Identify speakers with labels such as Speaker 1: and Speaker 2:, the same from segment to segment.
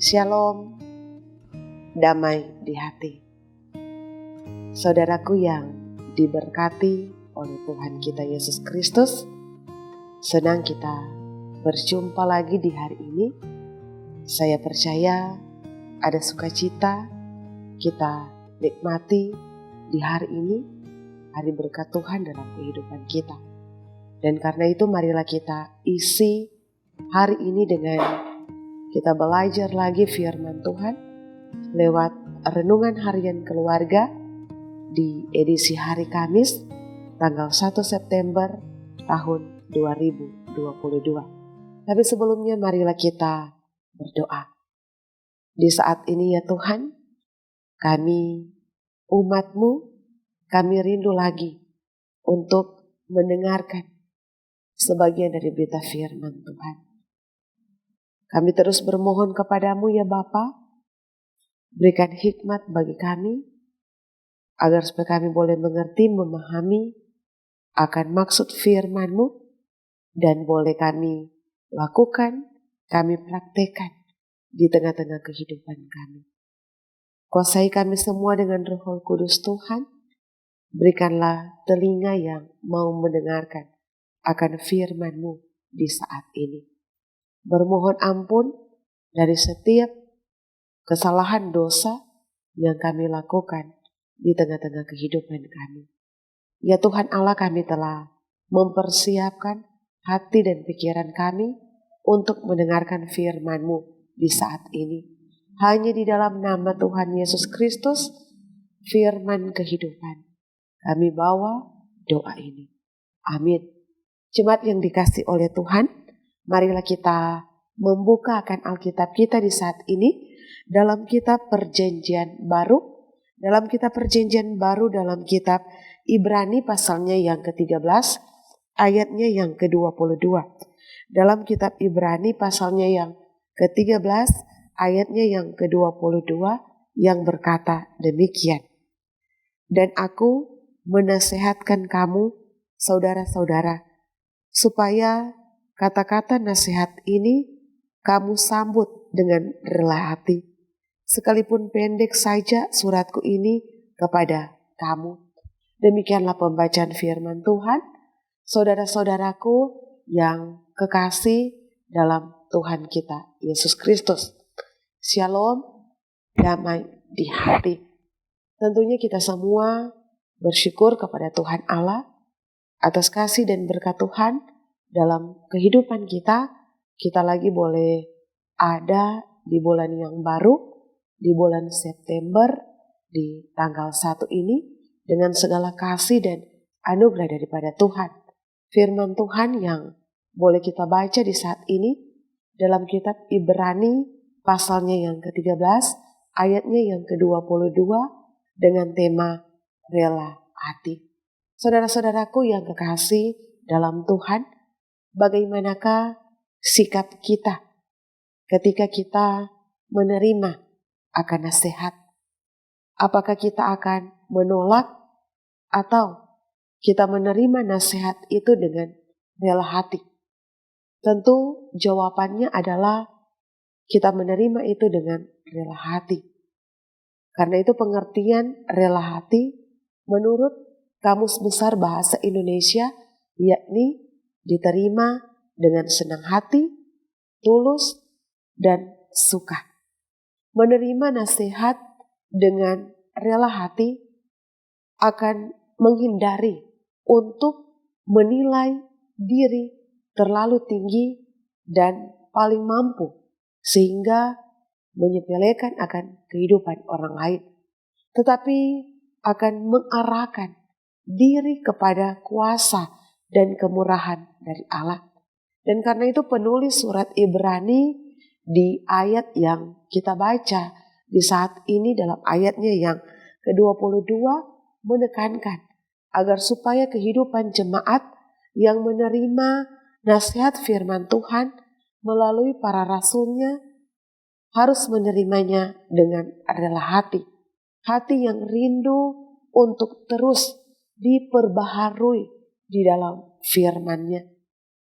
Speaker 1: Shalom, damai di hati. Saudaraku yang diberkati oleh Tuhan kita Yesus Kristus, senang kita berjumpa lagi di hari ini. Saya percaya ada sukacita kita nikmati di hari ini, hari berkat Tuhan dalam kehidupan kita. Dan karena itu marilah kita isi hari ini dengan kita belajar lagi firman Tuhan lewat renungan harian keluarga di edisi hari Kamis tanggal 1 September tahun 2022. Tapi sebelumnya marilah kita berdoa. Di saat ini ya Tuhan, kami umat-Mu, kami rindu lagi untuk mendengarkan sebagian dari berita firman Tuhan. Kami terus bermohon kepadamu ya Bapa, berikan hikmat bagi kami, agar supaya kami boleh mengerti, memahami akan maksud firman-Mu, dan boleh kami lakukan, kami praktekkan di tengah-tengah kehidupan kami. Kuasai kami semua dengan Roh Kudus Tuhan, berikanlah telinga yang mau mendengarkan akan firman-Mu di saat ini. Bermohon ampun dari setiap kesalahan dosa yang kami lakukan di tengah-tengah kehidupan kami. Ya Tuhan Allah, kami telah mempersiapkan hati dan pikiran kami untuk mendengarkan firman-Mu di saat ini. Hanya di dalam nama Tuhan Yesus Kristus, firman kehidupan, kami bawa doa ini. Amin. Jemaat yang dikasihi oleh Tuhan, marilah kita membuka akan Alkitab kita di saat ini dalam kitab Perjanjian Baru. Dalam kitab Perjanjian Baru dalam kitab Ibrani pasalnya yang ke-13, ayatnya yang ke-22. Dalam kitab Ibrani pasalnya yang ke-13, ayatnya yang ke-22 yang berkata demikian. Dan aku menasehatkan kamu, saudara-saudara, supaya kata-kata nasihat ini kamu sambut dengan rela hati. Sekalipun pendek saja suratku ini kepada kamu. Demikianlah pembacaan firman Tuhan. Saudara-saudaraku yang kekasih dalam Tuhan kita Yesus Kristus. Shalom, damai di hati. Tentunya kita semua bersyukur kepada Tuhan Allah atas kasih dan berkat Tuhan dalam kehidupan kita. Kita lagi boleh ada di bulan yang baru, di bulan September, di tanggal 1 ini, dengan segala kasih dan anugerah daripada Tuhan. Firman Tuhan yang boleh kita baca di saat ini, dalam kitab Ibrani, pasalnya yang ke-13, ayatnya yang ke-22, dengan tema rela hati. Saudara-saudaraku yang kekasih dalam Tuhan, bagaimanakah sikap kita ketika kita menerima akan nasihat? Apakah kita akan menolak atau kita menerima nasihat itu dengan rela hati? Tentu jawabannya adalah kita menerima itu dengan rela hati. Karena itu pengertian rela hati menurut Kamus Besar Bahasa Indonesia yakni diterima dengan senang hati, tulus, dan suka. Menerima nasihat dengan rela hati akan menghindari untuk menilai diri terlalu tinggi dan paling mampu sehingga menyepelekan akan kehidupan orang lain. Tetapi akan mengarahkan diri kepada kuasa dan kemurahan dari Allah. Dan karena itu penulis surat Ibrani di ayat yang kita baca di saat ini dalam ayatnya yang ke-22 menekankan agar supaya kehidupan jemaat yang menerima nasihat firman Tuhan melalui para rasulnya harus menerimanya dengan rela hati. Hati yang rindu untuk terus diperbaharui di dalam firman-Nya.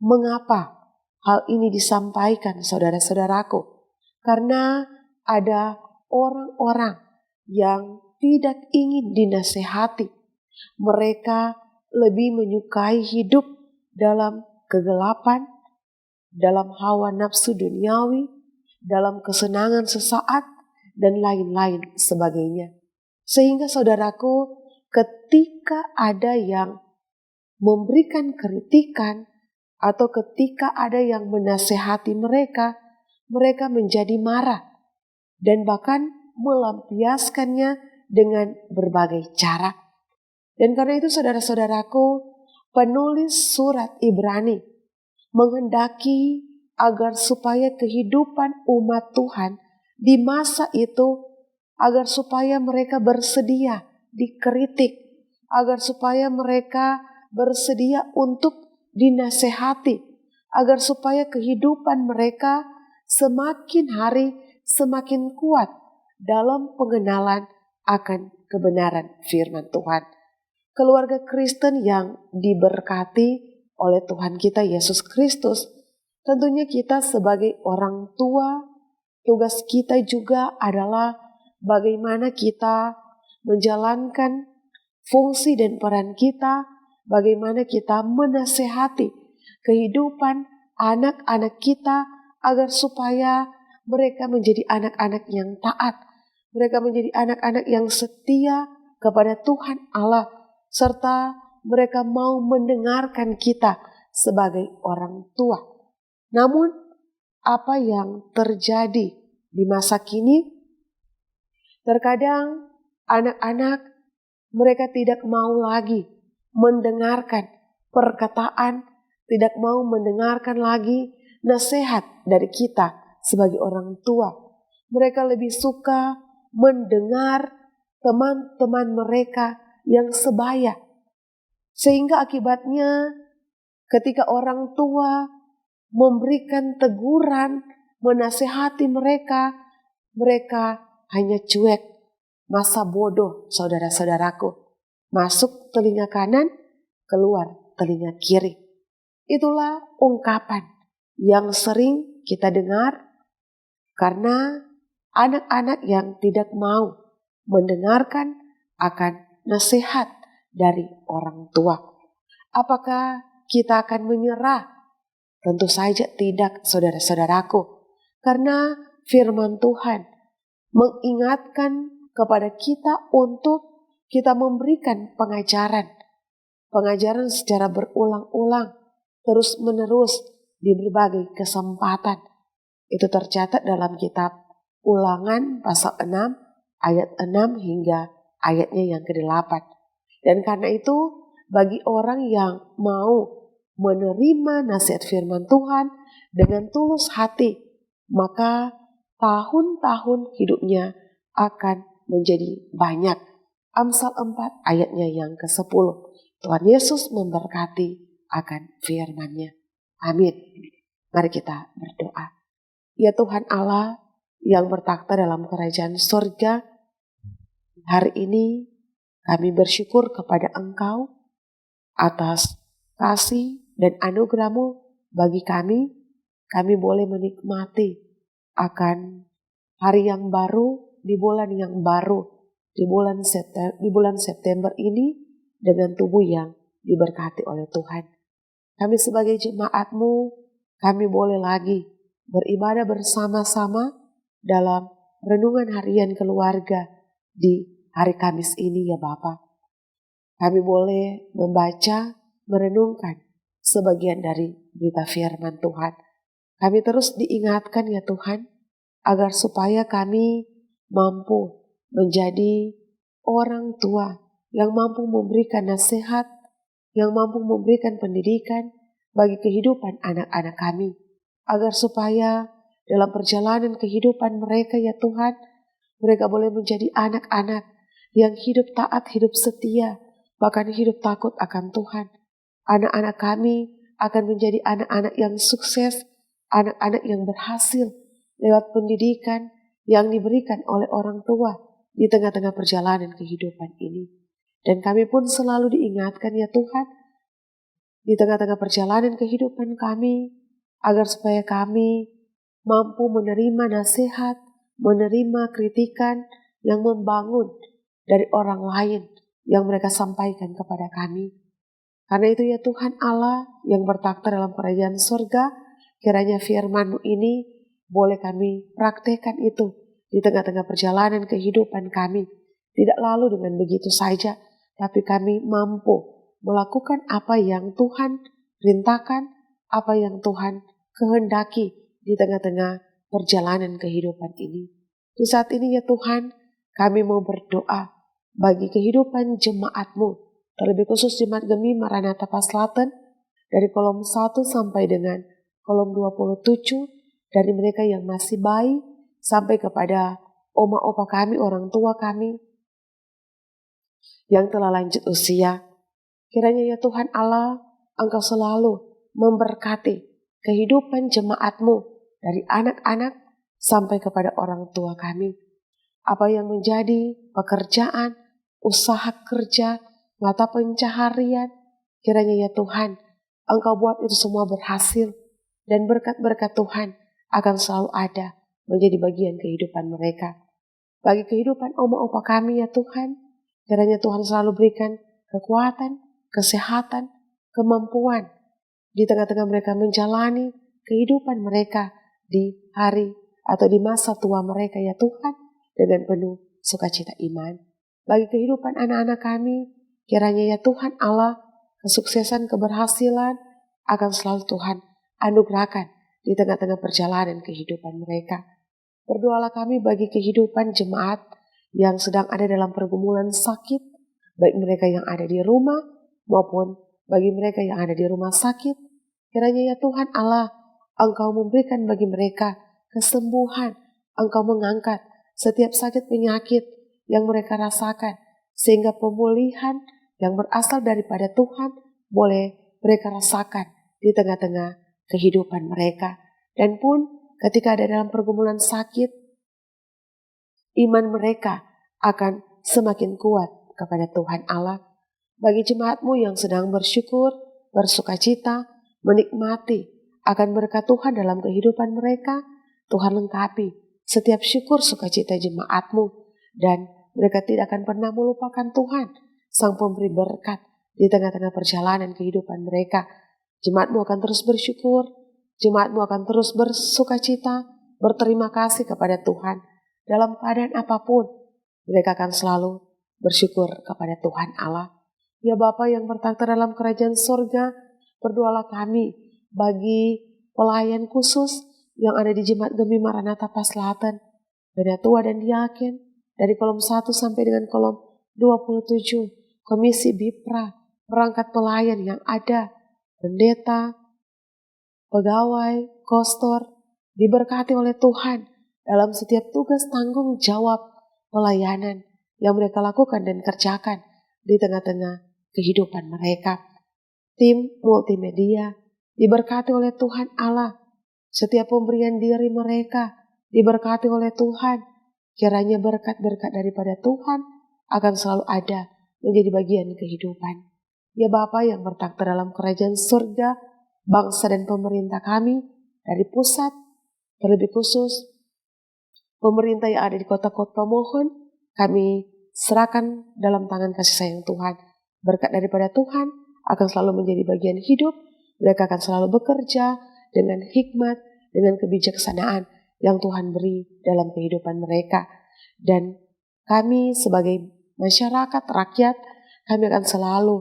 Speaker 1: Mengapa hal ini disampaikan saudara-saudaraku? Karena ada orang-orang yang tidak ingin dinasehati. Mereka lebih menyukai hidup dalam kegelapan, dalam hawa nafsu duniawi, dalam kesenangan sesaat, dan lain-lain sebagainya. Sehingga saudaraku, ketika ada yang memberikan kritikan atau ketika ada yang menasehati mereka, mereka menjadi marah dan bahkan melampiaskannya dengan berbagai cara. Dan karena itu saudara-saudaraku, penulis surat Ibrani menghendaki agar supaya kehidupan umat Tuhan di masa itu, agar supaya mereka bersedia dikritik, agar supaya mereka bersedia untuk dinasehati, agar supaya kehidupan mereka semakin hari semakin kuat dalam pengenalan akan kebenaran firman Tuhan. Keluarga Kristen yang diberkati oleh Tuhan kita Yesus Kristus, tentunya kita sebagai orang tua, tugas kita juga adalah bagaimana kita menjalankan fungsi dan peran kita, bagaimana kita menasehati kehidupan anak-anak kita agar supaya mereka menjadi anak-anak yang taat, mereka menjadi anak-anak yang setia kepada Tuhan Allah, serta mereka mau mendengarkan kita sebagai orang tua. Namun apa yang terjadi di masa kini, terkadang anak-anak mereka tidak mau lagi mendengarkan perkataan, tidak mau mendengarkan lagi nasihat dari kita sebagai orang tua. Mereka lebih suka mendengar teman-teman mereka yang sebaya. Sehingga akibatnya ketika orang tua memberikan teguran, menasehati mereka, mereka hanya cuek, masa bodoh saudara-saudaraku. Masuk telinga kanan, keluar telinga kiri. Itulah ungkapan yang sering kita dengar karena anak-anak yang tidak mau mendengarkan akan nasihat dari orang tua. Apakah kita akan menyerah? Tentu saja tidak, saudara-saudaraku. Karena firman Tuhan mengingatkan kepada kita untuk kita memberikan pengajaran secara berulang-ulang, terus-menerus di berbagai kesempatan. Itu tercatat dalam kitab Ulangan pasal 6 ayat 6 hingga ayatnya yang ke-8. Dan karena itu bagi orang yang mau menerima nasihat firman Tuhan dengan tulus hati, maka tahun-tahun hidupnya akan menjadi banyak. Amsal 4 ayatnya yang ke-10. Tuhan Yesus memberkati akan firman-Nya. Amin. Mari kita berdoa. Ya Tuhan Allah yang bertakhta dalam kerajaan surga, hari ini kami bersyukur kepada Engkau atas kasih dan anugerah-Mu bagi kami. Kami boleh menikmati akan hari yang baru, di bulan yang baru, di bulan September ini dengan tubuh yang diberkati oleh Tuhan. Kami sebagai jemaat-Mu, kami boleh lagi beribadah bersama-sama dalam renungan harian keluarga di hari Kamis ini ya Bapa. Kami boleh membaca, merenungkan sebagian dari berita firman Tuhan. Kami terus diingatkan ya Tuhan, agar supaya kami mampu menjadi orang tua yang mampu memberikan nasihat, yang mampu memberikan pendidikan bagi kehidupan anak-anak kami. Agar supaya dalam perjalanan kehidupan mereka ya Tuhan, mereka boleh menjadi anak-anak yang hidup taat, hidup setia, bahkan hidup takut akan Tuhan. Anak-anak kami akan menjadi anak-anak yang sukses, anak-anak yang berhasil lewat pendidikan yang diberikan oleh orang tua di tengah-tengah perjalanan kehidupan ini. Dan kami pun selalu diingatkan ya Tuhan, di tengah-tengah perjalanan kehidupan kami, agar supaya kami mampu menerima nasihat, menerima kritikan yang membangun dari orang lain yang mereka sampaikan kepada kami. Karena itu ya Tuhan Allah yang bertakhta dalam kerajaan surga, kiranya firman-Mu ini boleh kami praktekkan itu di tengah-tengah perjalanan kehidupan kami. Tidak lalu dengan begitu saja, tapi kami mampu melakukan apa yang Tuhan perintahkan, apa yang Tuhan kehendaki di tengah-tengah perjalanan kehidupan ini. Di saat ini ya Tuhan, kami mau berdoa bagi kehidupan jemaat-Mu, terlebih khusus Jemaat Gemi Maranatha Paslaten, dari kolom 1 sampai dengan kolom 27, dari mereka yang masih bayi sampai kepada oma opa kami, orang tua kami yang telah lanjut usia. Kiranya ya Tuhan Allah, Engkau selalu memberkati kehidupan jemaat-Mu dari anak-anak sampai kepada orang tua kami. Apa yang menjadi pekerjaan, usaha kerja, mata pencaharian, kiranya ya Tuhan, Engkau buat itu semua berhasil, dan berkat-berkat Tuhan akan selalu ada menjadi bagian kehidupan mereka. Bagi kehidupan oma opa kami ya Tuhan, kiranya Tuhan selalu berikan kekuatan, kesehatan, kemampuan di tengah-tengah mereka menjalani kehidupan mereka di hari atau di masa tua mereka ya Tuhan, dengan penuh sukacita iman. Bagi kehidupan anak-anak kami, kiranya ya Tuhan Allah, kesuksesan, keberhasilan akan selalu Tuhan anugerahkan di tengah-tengah perjalanan kehidupan mereka. Berdoalah kami bagi kehidupan jemaat yang sedang ada dalam pergumulan sakit, baik mereka yang ada di rumah maupun bagi mereka yang ada di rumah sakit. Kiranya ya Tuhan Allah, Engkau memberikan bagi mereka kesembuhan, Engkau mengangkat setiap sakit penyakit yang mereka rasakan, sehingga pemulihan yang berasal daripada Tuhan boleh mereka rasakan di tengah-tengah kehidupan mereka. Dan pun ketika ada dalam pergumulan sakit, iman mereka akan semakin kuat kepada Tuhan Allah. Bagi jemaat-Mu yang sedang bersyukur, bersukacita, menikmati akan berkat Tuhan dalam kehidupan mereka, Tuhan lengkapi setiap syukur sukacita jemaat-Mu, dan mereka tidak akan pernah melupakan Tuhan, Sang Pemberi berkat di tengah-tengah perjalanan kehidupan mereka. Jemaat-Mu akan terus bersyukur, jemaat-Mu akan terus bersukacita, berterima kasih kepada Tuhan. Dalam keadaan apapun, mereka akan selalu bersyukur kepada Tuhan Allah. Ya Bapa yang bertakhta dalam kerajaan surga, berdoalah kami bagi pelayan khusus yang ada di Jemaat Gemi Maranatha Paslaten, Penatua dan Diaken, dari kolom 1 sampai dengan kolom 27, Komisi Bipra, perangkat pelayan yang ada, pendeta, pegawai, kostor, diberkati oleh Tuhan dalam setiap tugas tanggung jawab pelayanan yang mereka lakukan dan kerjakan di tengah-tengah kehidupan mereka. Tim multimedia diberkati oleh Tuhan Allah. Setiap pemberian diri mereka diberkati oleh Tuhan. Kiranya berkat-berkat daripada Tuhan akan selalu ada menjadi bagian kehidupan. Ya Bapa yang bertakhta dalam kerajaan surga, bangsa dan pemerintah kami dari pusat, terlebih khusus pemerintah yang ada di kota-kota, mohon kami serahkan dalam tangan kasih sayang Tuhan. Berkat daripada Tuhan akan selalu menjadi bagian hidup. Mereka akan selalu bekerja dengan hikmat, dengan kebijaksanaan yang Tuhan beri dalam kehidupan mereka. Dan kami sebagai masyarakat, rakyat, kami akan selalu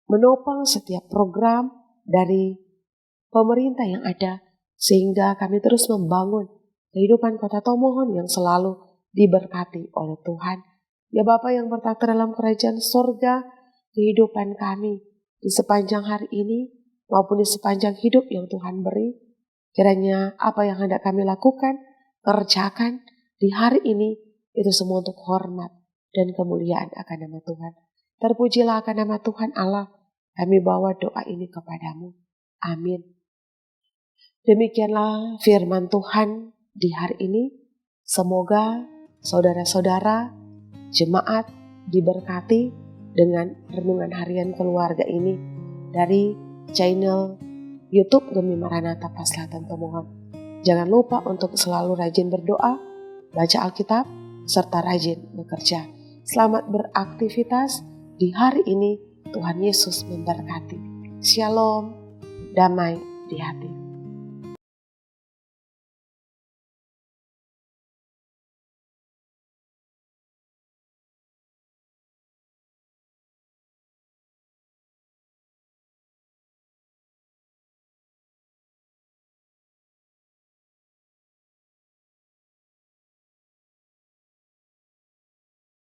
Speaker 1: menopang setiap program dari pemerintah yang ada, sehingga kami terus membangun kehidupan Kota Tomohon yang selalu diberkati oleh Tuhan. Ya Bapa yang bertakhta dalam kerajaan surga, kehidupan kami di sepanjang hari ini maupun di sepanjang hidup yang Tuhan beri, kiranya apa yang hendak kami lakukan, kerjakan di hari ini, itu semua untuk hormat dan kemuliaan akan nama Tuhan. Terpujilah akan nama Tuhan Allah. Kami bawa doa ini kepadamu. Amin. Demikianlah firman Tuhan di hari ini. Semoga saudara-saudara jemaat diberkati dengan renungan harian keluarga ini dari channel YouTube Gemi Maranatha Paslaten Tomohon. Jangan lupa untuk selalu rajin berdoa, baca Alkitab, serta rajin bekerja. Selamat beraktivitas di hari ini. Tuhan Yesus memberkati. Shalom, damai di hati.